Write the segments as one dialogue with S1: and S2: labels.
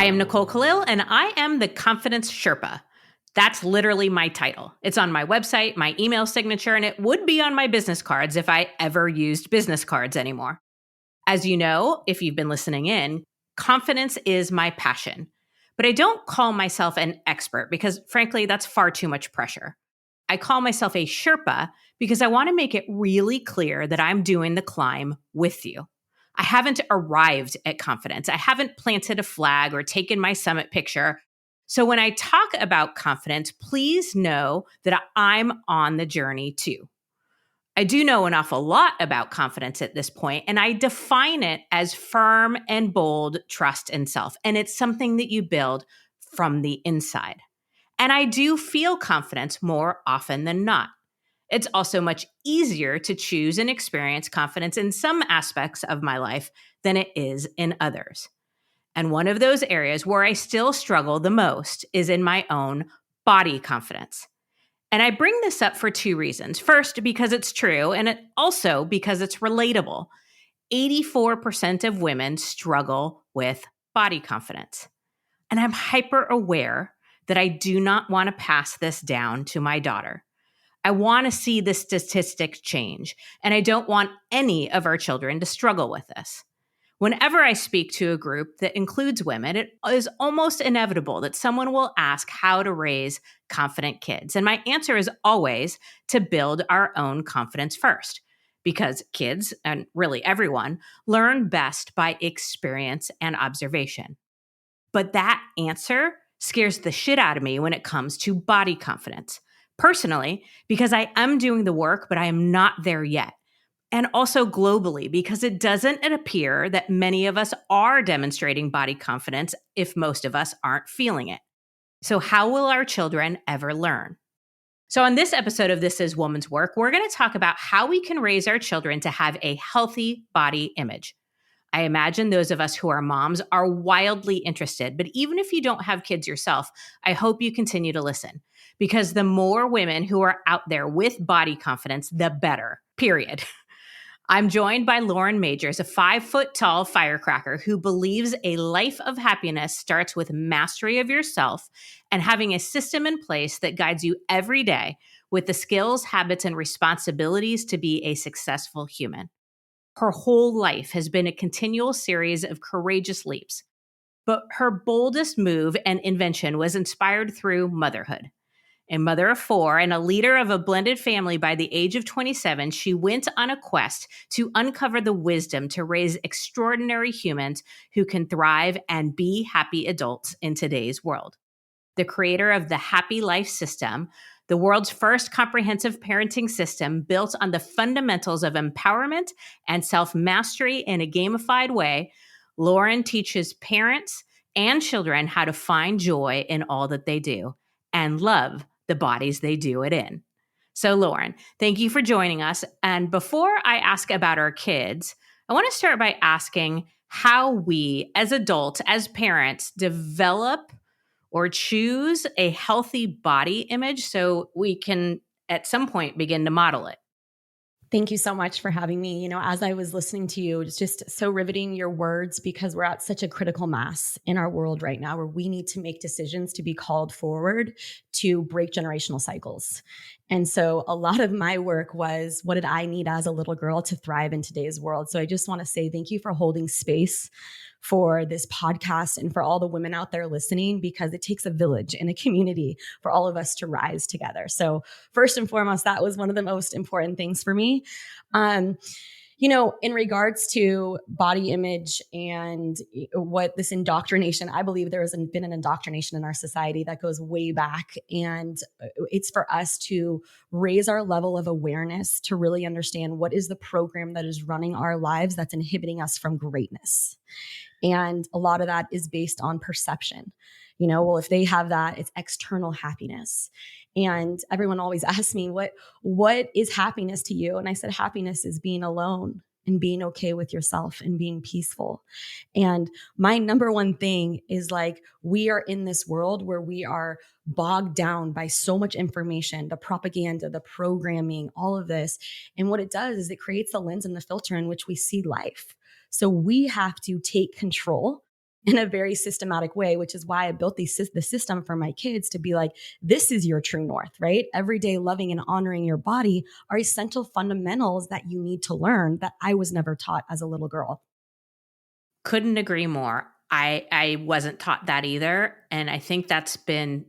S1: I am Nicole Khalil, and I am the Confidence Sherpa. That's literally my title. It's on my website, my email signature, and it would be on my business cards if I ever used business cards anymore. As you know, if you've been listening in, confidence is my passion. But I don't call myself an expert because, frankly, that's far too much pressure. I call myself a Sherpa because I want to make it really clear that I'm doing the climb with you. I haven't arrived at confidence. I haven't planted a flag or taken my summit picture. So when I talk about confidence, please know that I'm on the journey too. I do know an awful lot about confidence at this point, and I define it as firm and bold trust in self. And it's something that you build from the inside. And I do feel confidence more often than not. It's also much easier to choose and experience confidence in some aspects of my life than it is in others. And one of those areas where I still struggle the most is in my own body confidence. And I bring this up for two reasons. First, because it's true, and also because it's relatable. 84% of women struggle with body confidence. And I'm hyper aware that I do not want to pass this down to my daughter. I want to see the statistic change, and I don't want any of our children to struggle with this. Whenever I speak to a group that includes women, it is almost inevitable that someone will ask how to raise confident kids. And my answer is always to build our own confidence first, because kids, and really everyone, learn best by experience and observation. But that answer scares the shit out of me when it comes to body confidence. Personally, because I am doing the work, but I am not there yet. And also globally, because it doesn't appear that many of us are demonstrating body confidence if most of us aren't feeling it. So how will our children ever learn? So on this episode of This Is Woman's Work, we're going to talk about how we can raise our children to have a healthy body image. I imagine those of us who are moms are wildly interested, but even if you don't have kids yourself, I hope you continue to listen, because the more women who are out there with body confidence, the better, period. I'm joined by Lauren Magers, a 5-foot-tall firecracker who believes a life of happiness starts with mastery of yourself and having a system in place that guides you every day with the skills, habits, and responsibilities to be a successful human. Her whole life has been a continual series of courageous leaps, but her boldest move and invention was inspired through motherhood. A mother of 4 and a leader of a blended family by the age of 27, she went on a quest to uncover the wisdom to raise extraordinary humans who can thrive and be happy adults in today's world. The creator of the Happy Life System, the world's first comprehensive parenting system built on the fundamentals of empowerment and self-mastery in a gamified way, Lauren teaches parents and children how to find joy in all that they do and love the bodies they do it in. So Lauren, thank you for joining us. And before I ask about our kids, I want to start by asking how we as adults, as parents, develop or choose a healthy body image so we can at some point begin to model it.
S2: Thank you so much for having me. As I was listening to you, it's just so riveting, your words, because we're at such a critical mass in our world right now where we need to make decisions to be called forward to break generational cycles. And so a lot of my work was, what did I need as a little girl to thrive in today's world? So I just want to say thank you for holding space for this podcast and for all the women out there listening, because it takes a village and a community for all of us to rise together. So first and foremost, that was one of the most important things for me. In regards to body image and what this indoctrination, I believe there has been an indoctrination in our society that goes way back. And it's for us to raise our level of awareness to really understand what is the program that is running our lives that's inhibiting us from greatness. And a lot of that is based on perception. If they have that, it's external happiness. And everyone always asks me, what is happiness to you? And I said, happiness is being alone and being okay with yourself and being peaceful. And my number one thing is, we are in this world where we are bogged down by so much information, the propaganda, the programming, all of this. And what it does is it creates the lens and the filter in which we see life. So we have to take control in a very systematic way, which is why I built the system for my kids to be like, this is your true north, right? Every day loving and honoring your body are essential fundamentals that you need to learn that I was never taught as a little girl.
S1: Couldn't agree more. I wasn't taught that either. And I think that's been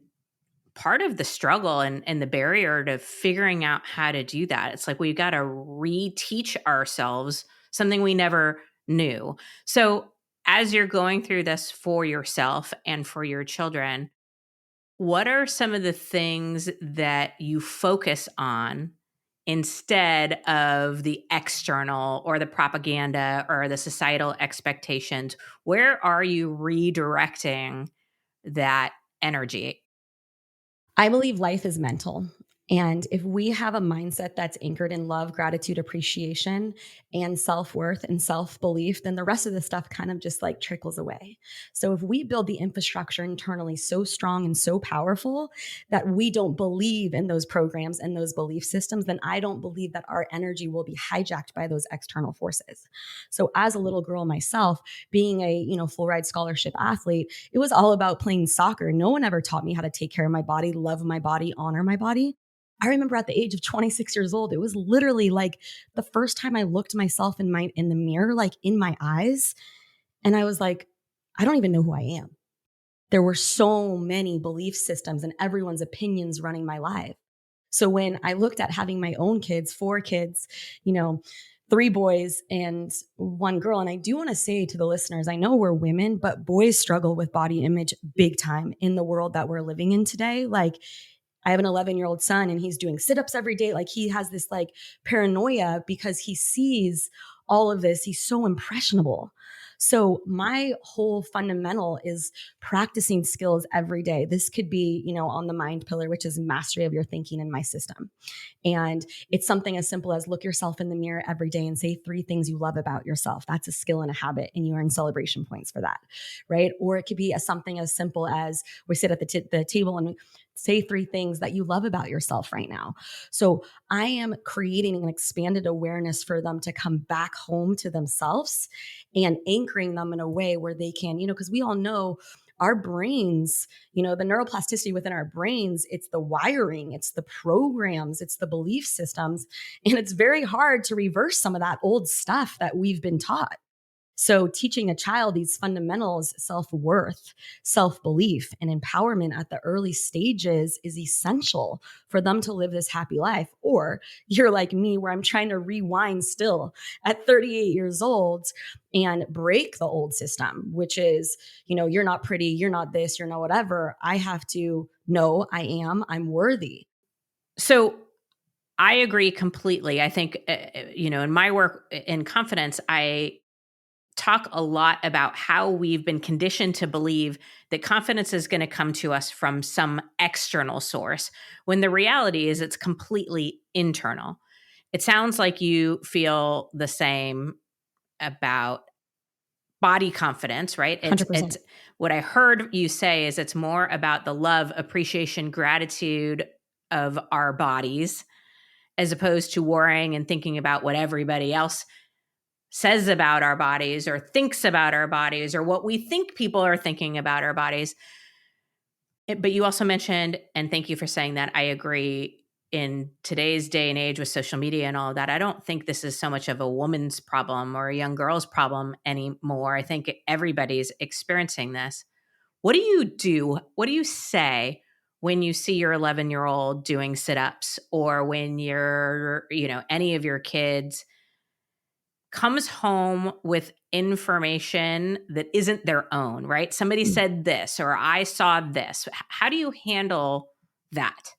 S1: part of the struggle and the barrier to figuring out how to do that. It's like we've got to reteach ourselves something we never knew. So, as you're going through this for yourself and for your children, what are some of the things that you focus on instead of the external or the propaganda or the societal expectations? Where are you redirecting that energy?
S2: I believe life is mental. And if we have a mindset that's anchored in love, gratitude, appreciation, and self worth and self belief, then the rest of the stuff kind of just like trickles away. So if we build the infrastructure internally so strong and so powerful that we don't believe in those programs and those belief systems, then I don't believe that our energy will be hijacked by those external forces. So as a little girl myself, being a, full ride scholarship athlete, it was all about playing soccer. No one ever taught me how to take care of my body, love my body, honor my body. I remember at the age of 26 years old, it was literally like the first time I looked myself in the mirror, like in my eyes, and I was like, I don't even know who I am. There were so many belief systems and everyone's opinions running my life. So when I looked at having my own kids, 4 kids, you know, 3 boys and 1 girl. And I do want to say to the listeners, I know we're women, but boys struggle with body image big time in the world that we're living in today. Like, I have an 11-year-old son and he's doing sit-ups every day. Like, he has this like paranoia because he sees all of this. He's so impressionable. So my whole fundamental is practicing skills every day. This could be, on the mind pillar, which is mastery of your thinking in my system. And it's something as simple as look yourself in the mirror every day and say 3 things you love about yourself. That's a skill and a habit, and you earn celebration points for that, right? Or it could be something as simple as we sit at the table and say 3 things that you love about yourself right now. So I am creating an expanded awareness for them to come back home to themselves and anchoring them in a way where they can, because we all know our brains, the neuroplasticity within our brains, it's the wiring, it's the programs, it's the belief systems. And it's very hard to reverse some of that old stuff that we've been taught. So teaching a child these fundamentals, self-worth, self-belief, and empowerment at the early stages is essential for them to live this happy life. Or you're like me, where I'm trying to rewind still at 38 years old and break the old system, which is, you're not pretty, you're not this, you're not whatever. I have to know I'm worthy.
S1: So I agree completely. I think, in my work in confidence, I talk a lot about how we've been conditioned to believe that confidence is going to come to us from some external source, when the reality is it's completely internal. It sounds like you feel the same about body confidence, right? It's
S2: 100%.
S1: what I heard you say is it's more about the love, appreciation, gratitude of our bodies, as opposed to worrying and thinking about what everybody else says about our bodies or thinks about our bodies or what we think people are thinking about our bodies. But you also mentioned, and thank you for saying that, I agree, in today's day and age with social media and all of that, I don't think this is so much of a woman's problem or a young girl's problem anymore. I think everybody's experiencing this. What do you do? What do you say when you see your 11-year-old doing sit-ups, or when any of your kids comes home with information that isn't their own, right? Somebody said this, or I saw this. How do you handle that?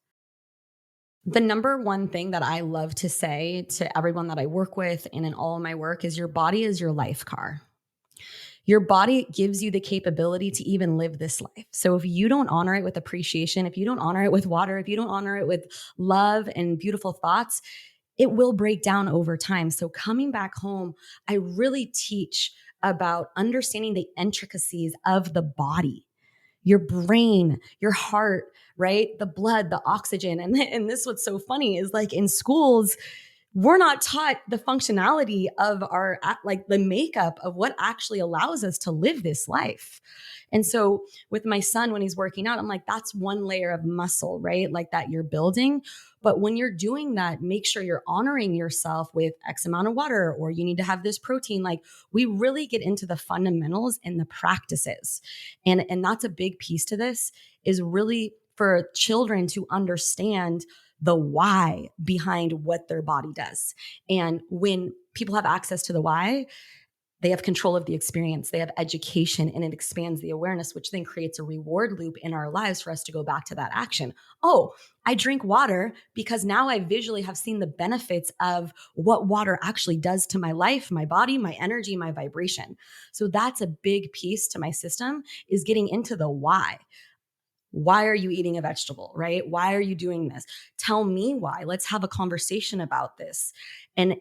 S2: The number one thing that I love to say to everyone that I work with and in all of my work is your body is your life car. Your body gives you the capability to even live this life. So if you don't honor it with appreciation, if you don't honor it with water, if you don't honor it with love and beautiful thoughts, it will break down over time. So coming back home, I really teach about understanding the intricacies of the body, your brain, your heart, right? The blood, the oxygen. And this, what's so funny is like in schools, we're not taught the functionality of our, like the makeup of what actually allows us to live this life. And so with my son, when he's working out, I'm like, that's one layer of muscle, right? Like that you're building. But when you're doing that, make sure you're honoring yourself with X amount of water, or you need to have this protein. Like we really get into the fundamentals and the practices. And that's a big piece to this, is really for children to understand the why behind what their body does. And when people have access to the why, they have control of the experience, they have education, and it expands the awareness, which then creates a reward loop in our lives for us to go back to that action. Oh, I drink water because now I visually have seen the benefits of what water actually does to my life, my body, my energy, my vibration. So that's a big piece to my system, is getting into the why. Why are you eating a vegetable, right? Why are you doing this? Tell me why. Let's have a conversation about this. And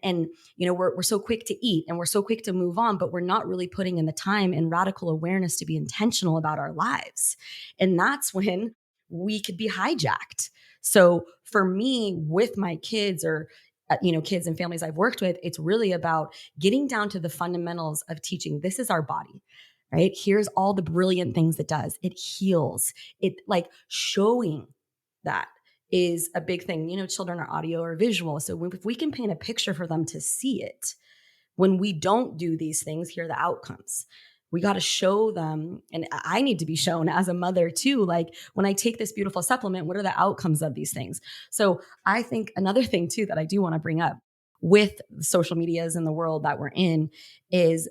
S2: you know, we're so quick to eat and we're so quick to move on, but we're not really putting in the time and radical awareness to be intentional about our lives. And that's when we could be hijacked. So for me, with my kids, or kids and families I've worked with, it's really about getting down to the fundamentals of teaching, this is our body. Right? Here's all the brilliant things it does. It heals. It, like, showing that is a big thing. You know, children are audio or visual. So if we can paint a picture for them to see it, when we don't do these things, here are the outcomes. We got to show them. And I need to be shown as a mother too. Like, when I take this beautiful supplement, what are the outcomes of these things? So I think another thing too that I do want to bring up with social medias in the world that we're in is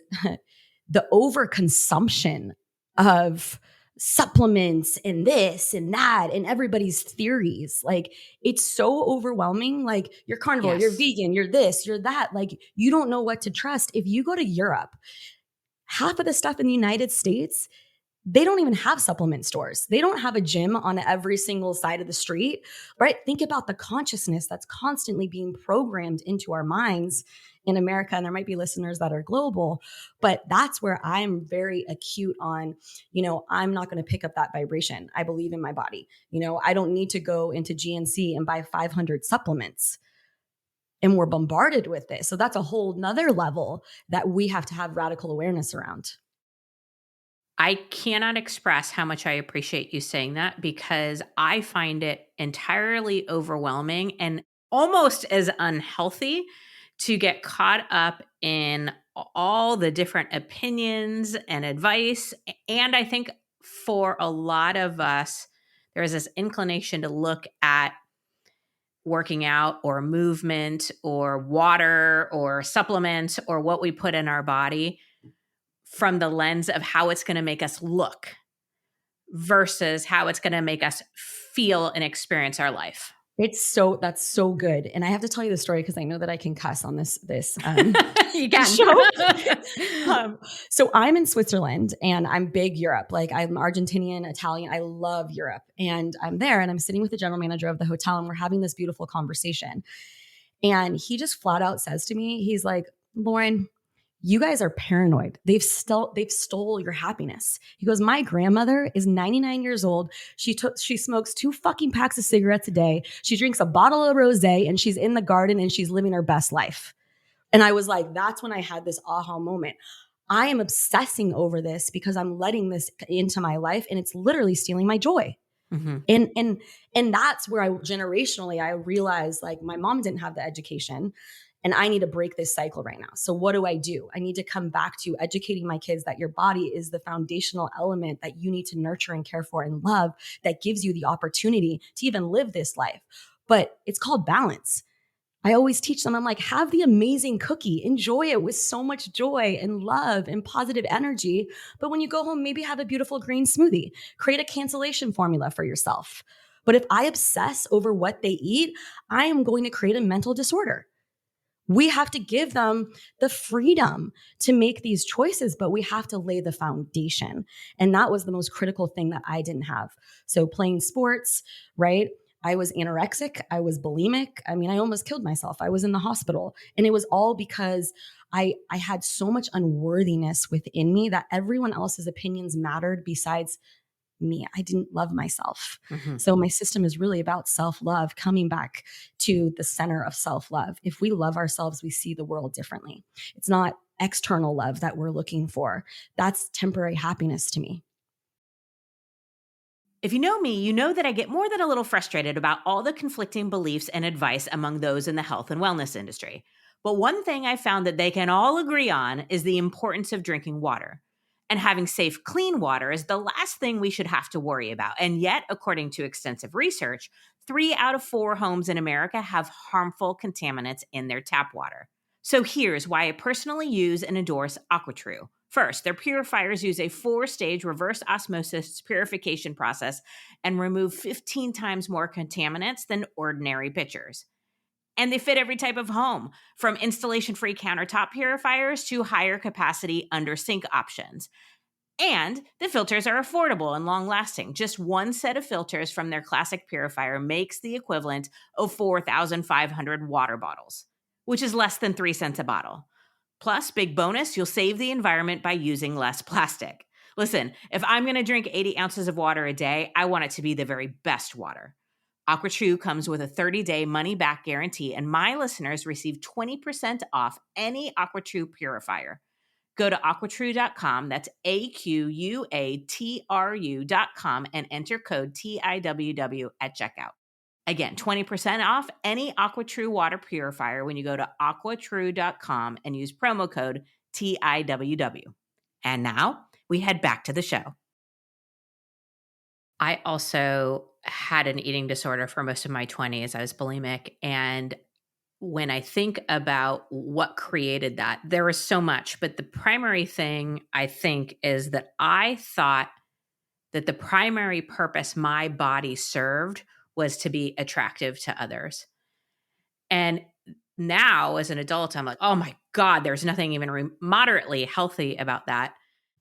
S2: the overconsumption of supplements and this and that and everybody's theories. Like, it's so overwhelming. Like, you're carnivore,
S1: Yes.
S2: you're vegan, you're this, you're that. Like, you don't know what to trust. If you go to Europe, half of the stuff in the United States, they don't even have supplement stores. They don't have a gym on every single side of the street, right? Think about the consciousness that's constantly being programmed into our minds in America. And there might be listeners that are global, but that's where I'm very acute on, I'm not going to pick up that vibration. I believe in my body. I don't need to go into GNC and buy 500 supplements. And we're bombarded with this. So that's a whole nother level that we have to have radical awareness around.
S1: I cannot express how much I appreciate you saying that, because I find it entirely overwhelming and almost as unhealthy to get caught up in all the different opinions and advice. And I think for a lot of us, there is this inclination to look at working out or movement or water or supplements or what we put in our body from the lens of how it's going to make us look versus how it's going to make us feel and experience our life.
S2: That's so good. And I have to tell you the story because I know that I can cuss on this
S1: You can.
S2: show. So I'm in Switzerland and I'm big Europe. Like, I'm Argentinian, Italian. I love Europe. And I'm there and I'm sitting with the general manager of the hotel and we're having this beautiful conversation. And he just flat out says to me, he's like, Lauren, you guys are paranoid. They've stole your happiness. He goes, my grandmother is 99 years old. She smokes 2 fucking packs of cigarettes a day. She drinks a bottle of rosé and she's in the garden and she's living her best life. And I was like, that's when I had this aha moment. I am obsessing over this because I'm letting this into my life and it's literally stealing my joy. Mm-hmm. And that's where generationally, I realized, like, my mom didn't have the education. And I need to break this cycle right now. So what do? I need to come back to educating my kids that your body is the foundational element that you need to nurture and care for and love, that gives you the opportunity to even live this life. But it's called balance. I always teach them, I'm like, have the amazing cookie, enjoy it with so much joy and love and positive energy. But when you go home, maybe have a beautiful green smoothie, create a cancellation formula for yourself. But if I obsess over what they eat, I am going to create a mental disorder. We have to give them the freedom to make these choices, but we have to lay the foundation. And that was the most critical thing that I didn't have. So playing sports, right? I was anorexic. I was bulimic. I mean, I almost killed myself. I was in the hospital. And it was all because I had so much unworthiness within me that everyone else's opinions mattered besides me. I didn't love myself.
S1: Mm-hmm.
S2: So my system is really about self-love, coming back to the center of self-love. If we love ourselves, we see the world differently. It's not external love that we're looking for. That's temporary happiness to me.
S1: If you know me, you know that I get more than a little frustrated about all the conflicting beliefs and advice among those in the health and wellness industry. But one thing I found that they can all agree on is the importance of drinking water. And having safe, clean water is the last thing we should have to worry about. And yet, according to extensive research, 3 out of 4 homes in America have harmful contaminants in their tap water. So here's why I personally use and endorse AquaTrue. First, their purifiers use a 4-stage reverse osmosis purification process and remove 15 times more contaminants than ordinary pitchers. And they fit every type of home, from installation-free countertop purifiers to higher capacity under sink options. And the filters are affordable and long-lasting. Just one set of filters from their classic purifier makes the equivalent of 4,500 water bottles, which is less than 3 cents a bottle. Plus, big bonus, you'll save the environment by using less plastic. Listen, if I'm going to drink 80 ounces of water a day, I want it to be the very best water. AquaTrue comes with a 30-day money-back guarantee, and my listeners receive 20% off any AquaTrue purifier. Go to aquatrue.com, that's AQUATRU.com, and enter code TIWW at checkout. Again, 20% off any AquaTrue water purifier when you go to aquatrue.com and use promo code TIWW. And now we head back to the show. I also had an eating disorder for most of my 20s. I was bulimic. And when I think about what created that, there was so much. But the primary thing I think is that I thought that the primary purpose my body served was to be attractive to others. And now as an adult, I'm like, oh my God, there's nothing even moderately healthy about that.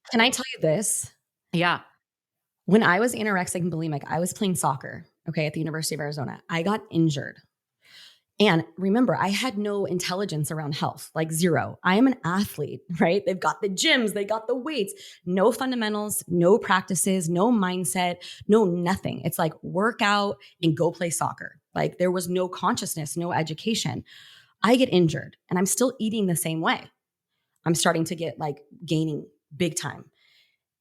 S2: Can I tell you this?
S1: Yeah.
S2: When I was anorexic and bulimic, I was playing soccer, okay, at the University of Arizona. I got injured. And remember, I had no intelligence around health, like zero. I am an athlete, right? They've got the gyms, they got the weights, no fundamentals, no practices, no mindset, no nothing. It's like work out and go play soccer. Like there was no consciousness, no education. I get injured and I'm still eating the same way. I'm starting to get like gaining big time.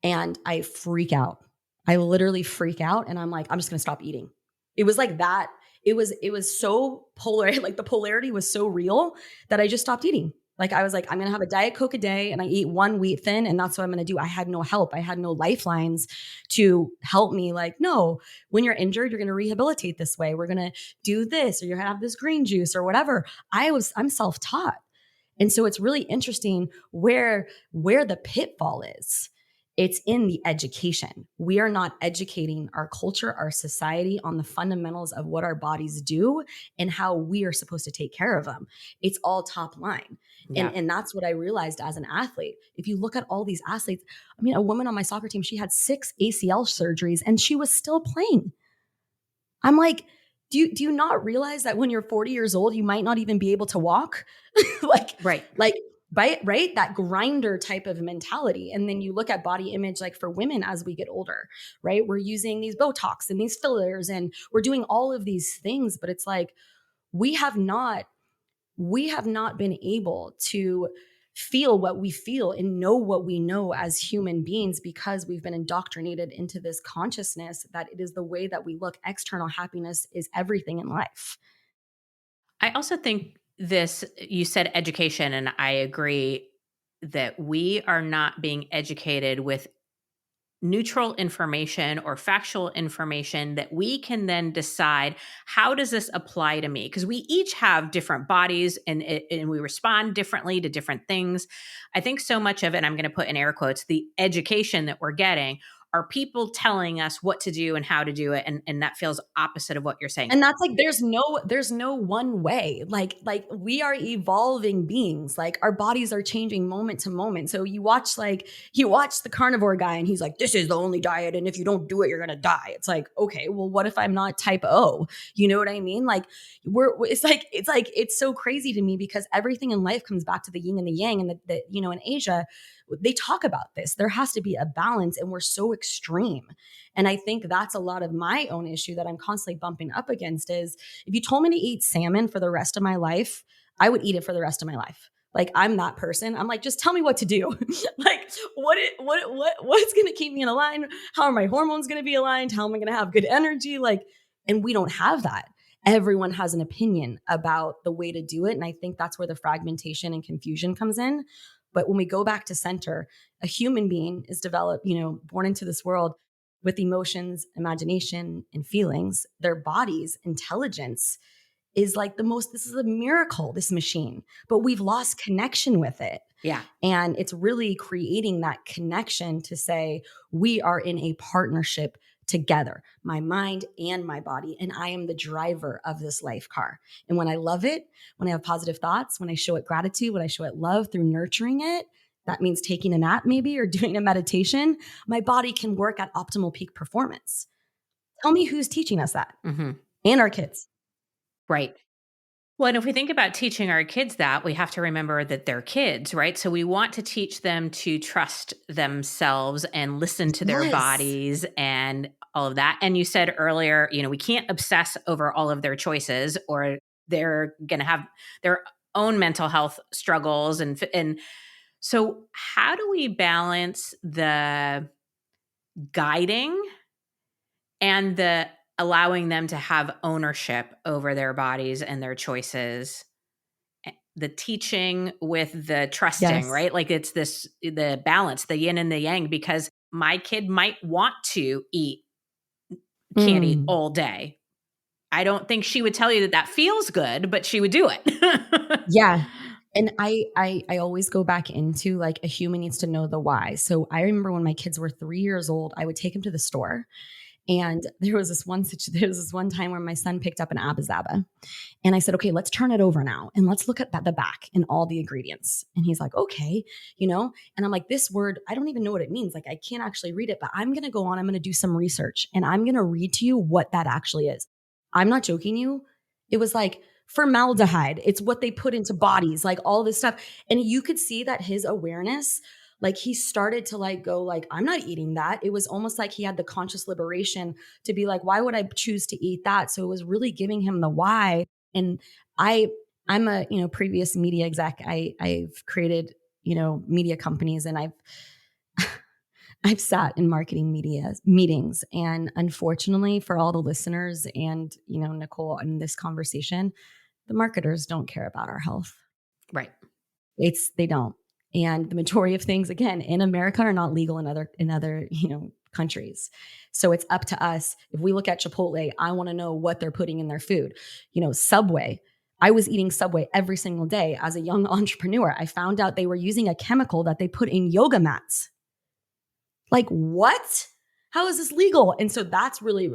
S2: And I freak out. I literally freak out and I'm like, I'm just going to stop eating. It was like that. It was so polar, like the polarity was so real that I just stopped eating. Like I was like, I'm going to have a Diet Coke a day and I eat one wheat thin and that's what I'm going to do. I had no help. I had no lifelines to help me. Like, no, when you're injured, you're going to rehabilitate this way. We're going to do this, or you're going to have this green juice or whatever. I'm self-taught. And so it's really interesting where the pitfall is. It's in the education. We are not educating our culture, our society on the fundamentals of what our bodies do and how we are supposed to take care of them. It's all top line. Yeah. And that's what I realized as an athlete. If you look at all these athletes, I mean, a woman on my soccer team, she had 6 ACL surgeries and she was still playing. I'm like, do you not realize that when you're 40 years old, you might not even be able to walk? Right. That grinder type of mentality. And then you look at body image, like for women as we get older, right? We're using these Botox and these fillers and we're doing all of these things, but it's like, we have not been able to feel what we feel and know what we know as human beings because we've been indoctrinated into this consciousness that it is the way that we look. External happiness is everything in life.
S1: I also think you said education, and I agree that we are not being educated with neutral information or factual information that we can then decide, how does this apply to me? Because we each have different bodies and we respond differently to different things. I think so much of it, I'm going to put in air quotes, the education that we're getting are people telling us what to do and how to do it. And that feels opposite of what you're saying.
S2: And that's like, there's no one way. Like we are evolving beings. Like our bodies are changing moment to moment. So you watch the carnivore guy and he's like, this is the only diet. And if you don't do it, you're going to die. It's like, okay, well, what if I'm not type O? You know what I mean? Like it's so crazy to me because everything in life comes back to the yin and the yang. And in Asia, they talk about this. There has to be a balance, and we're so extreme. And I think that's a lot of my own issue that I'm constantly bumping up against is if you told me to eat salmon for the rest of my life, I would eat it for the rest of my life. Like, I'm that person. I'm like, just tell me what to do. Like, what's going to keep me in a line? How are my hormones going to be aligned? How am I going to have good energy? Like, and we don't have that. Everyone has an opinion about the way to do it. And I think that's where the fragmentation and confusion comes in. But when we go back to center, a human being is developed, born into this world with emotions, imagination, and feelings. Their bodies, intelligence is like this is a miracle, this machine, but we've lost connection with it.
S1: Yeah.
S2: And it's really creating that connection to say, we are in a partnership together, my mind and my body. And I am the driver of this life car. And when I love it, when I have positive thoughts, when I show it gratitude, when I show it love through nurturing it, that means taking a nap maybe or doing a meditation, my body can work at optimal peak performance. Tell me who's teaching us that.
S1: Mm-hmm.
S2: And our kids.
S1: Right. Well, and if we think about teaching our kids that, we have to remember that they're kids, right? So we want to teach them to trust themselves and listen to their bodies and all of that. And you said earlier, we can't obsess over all of their choices or they're going to have their own mental health struggles. And so how do we balance the guiding and the allowing them to have ownership over their bodies and their choices, the teaching with the trusting, right? Like it's the balance, the yin and the yang, because my kid might want to eat candy all day. I don't think she would tell you that feels good, but she would do it.
S2: Yeah. And I always go back into like a human needs to know the why. So I remember when my kids were 3 years old, I would take them to the store. And there was this one time where my son picked up an Abba Zaba. And I said, okay, let's turn it over now. And let's look at the back and all the ingredients. And he's like, okay, and I'm like, this word, I don't even know what it means. Like, I can't actually read it, but I'm going to go on, I'm going to do some research and I'm going to read to you what that actually is. I'm not joking you. It was like formaldehyde. It's what they put into bodies, like all this stuff. And you could see that his awareness, like he started to like go like, I'm not eating that. It was almost like he had the conscious liberation to be like, why would I choose to eat that? So it was really giving him the why. And I'm a, previous media exec. I've created, media companies, and I've sat in marketing media meetings. And unfortunately for all the listeners and, Nicole, in this conversation, the marketers don't care about our health.
S1: Right.
S2: They don't. And the majority of things, again, in America are not legal in other, countries. So it's up to us. If we look at Chipotle, I want to know what they're putting in their food. Subway. I was eating Subway every single day as a young entrepreneur. I found out they were using a chemical that they put in yoga mats. Like, what? How is this legal? And so that's really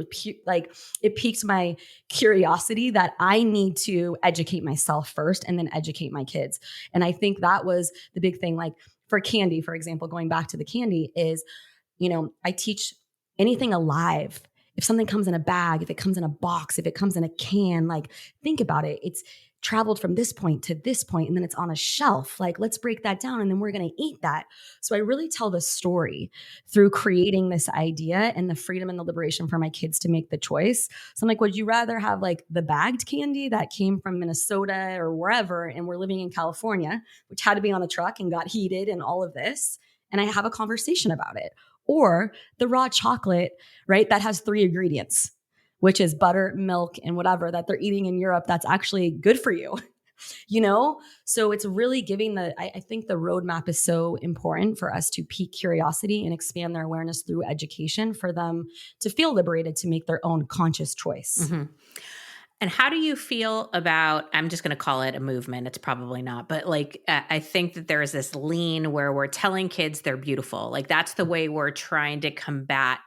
S2: like, it piqued my curiosity that I need to educate myself first and then educate my kids. And I think that was the big thing. Like for candy, for example, going back to the candy is, I teach anything alive. If something comes in a bag, if it comes in a box, if it comes in a can, like think about it. It's traveled from this point to this point, and then it's on a shelf. Like, let's break that down and then we're going to eat that. So I really tell the story through creating this idea and the freedom and the liberation for my kids to make the choice. So I'm like, would you rather have like the bagged candy that came from Minnesota or wherever, and we're living in California, which had to be on a truck and got heated and all of this, and I have a conversation about it, or the raw chocolate, right? That has 3 ingredients, which is butter, milk, and whatever that they're eating in Europe that's actually good for you, So it's really giving I think the roadmap is so important for us to pique curiosity and expand their awareness through education for them to feel liberated to make their own conscious choice.
S1: Mm-hmm. And how do you feel about, I'm just going to call it a movement. It's probably not, but like, I think that there is this lean where we're telling kids they're beautiful. Like that's the way we're trying to combat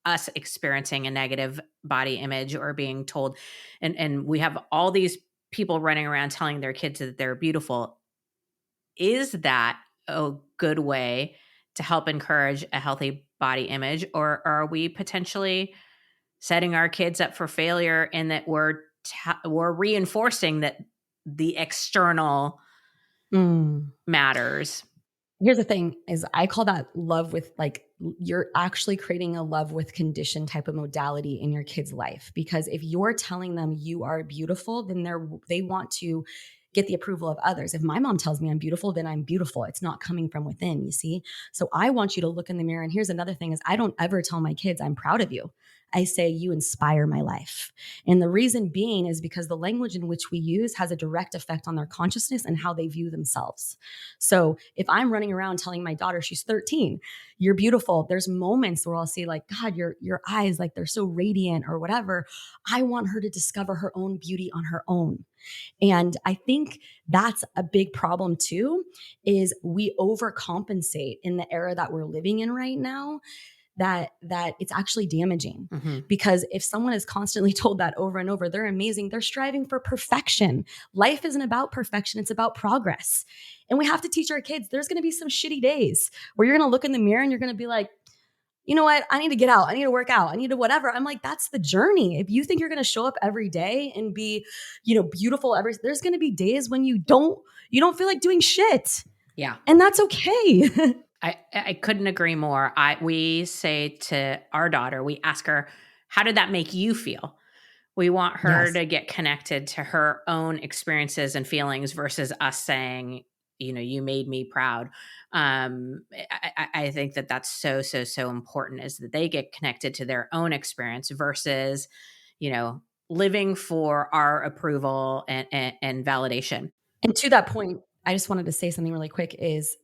S1: us experiencing a negative body image or being told. And we have all these people running around telling their kids that they're beautiful. Is that a good way to help encourage a healthy body image? Or are we potentially setting our kids up for failure in that we're reinforcing that the external matters?
S2: Here's the thing is I call that love with like, you're actually creating a love with condition type of modality in your kid's life. Because if you're telling them you are beautiful, then they want to get the approval of others. If my mom tells me I'm beautiful, then I'm beautiful. It's not coming from within, you see? So I want you to look in the mirror. And here's another thing is I don't ever tell my kids I'm proud of you. I say you inspire my life. And the reason being is because the language in which we use has a direct effect on their consciousness and how they view themselves. So if I'm running around telling my daughter, she's 13, you're beautiful, there's moments where I'll see like, God, your eyes, like they're so radiant or whatever. I want her to discover her own beauty on her own. And I think that's a big problem too, is we overcompensate in the era that we're living in right now, that it's actually damaging. Because if someone is constantly told that over and over, they're amazing, they're striving for perfection. Life isn't about perfection, it's about progress. And we have to teach our kids there's going to be some shitty days where you're going to look in the mirror and you're going to be like, you know what? I need to get out. I need to work out. I need to whatever. I'm like, that's the journey. If you think you're going to show up every day and be, beautiful there's going to be days when you don't feel like doing shit.
S1: Yeah.
S2: And that's okay.
S1: I couldn't agree more. We say to our daughter, we ask her, how did that make you feel? We want her to get connected to her own experiences and feelings versus us saying, you made me proud. I think that that's so important, is that they get connected to their own experience versus, living for our approval and validation.
S2: And to that point, I just wanted to say something really quick is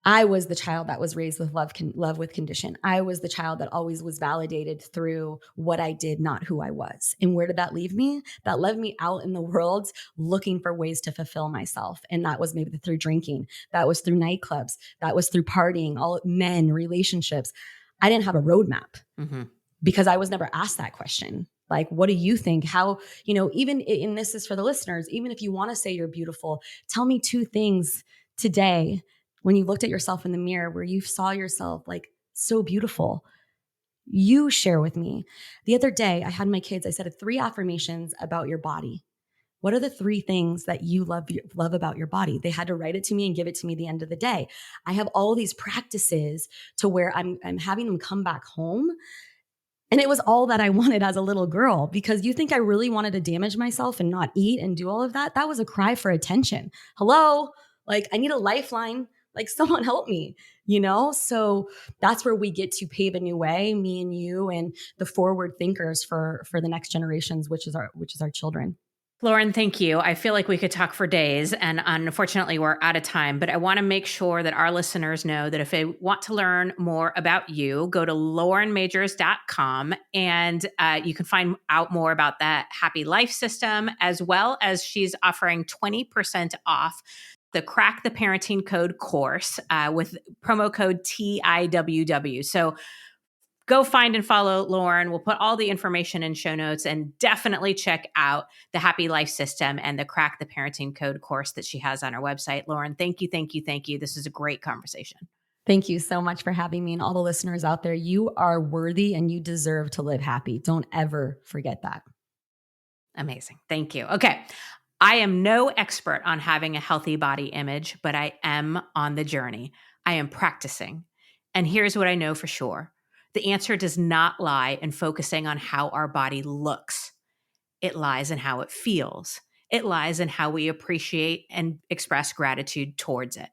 S2: I was the child that was raised with love with condition. I was the child that always was validated through what I did, not who I was. And where did that leave me? That left me out in the world looking for ways to fulfill myself. And that was maybe through drinking. That was through nightclubs. That was through partying, all men, relationships. I didn't have a roadmap because I was never asked that question. Like, what do you think? How, even, and this is for the listeners, even if you want to say you're beautiful, tell me 2 things today when you looked at yourself in the mirror where you saw yourself like so beautiful. You share with me. The other day I had my kids, I said 3 affirmations about your body. What are the 3 things that you love about your body? They had to write it to me and give it to me at the end of the day. I have all these practices to where I'm having them come back home. And it was all that I wanted as a little girl, because you think I really wanted to damage myself and not eat and do all of that? That was a cry for attention. Hello? Like, I need a lifeline. Like, someone help me, So that's where we get to pave a new way, me and you and the forward thinkers for the next generations, which is our children.
S1: Lauren, thank you. I feel like we could talk for days, and unfortunately we're out of time, but I want to make sure that our listeners know that if they want to learn more about you, go to laurenmajors.com, and you can find out more about that Happy Life System, as well as she's offering 20% off the Crack the Parenting Code course with promo code TIWW. So go find and follow Lauren. We'll put all the information in show notes, and definitely check out the Happy Life System and the Crack the Parenting Code course that she has on her website. Lauren, thank you. This is a great conversation.
S2: Thank you so much for having me, and all the listeners out there. You are worthy and you deserve to live happy. Don't ever forget that.
S1: Amazing. Thank you. Okay. I am no expert on having a healthy body image, but I am on the journey. I am practicing. And here's what I know for sure. The answer does not lie in focusing on how our body looks. It lies in how it feels. It lies in how we appreciate and express gratitude towards it.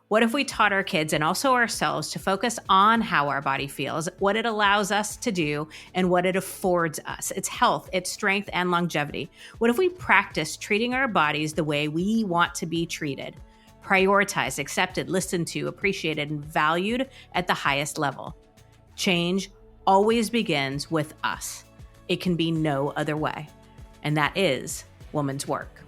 S1: What if we taught our kids and also ourselves to focus on how our body feels, what it allows us to do, and what it affords us, its health, its strength, and longevity? What if we practice treating our bodies the way we want to be treated? Prioritized, accepted, listened to, appreciated, and valued at the highest level. Change always begins with us. It can be no other way. And that is woman's work.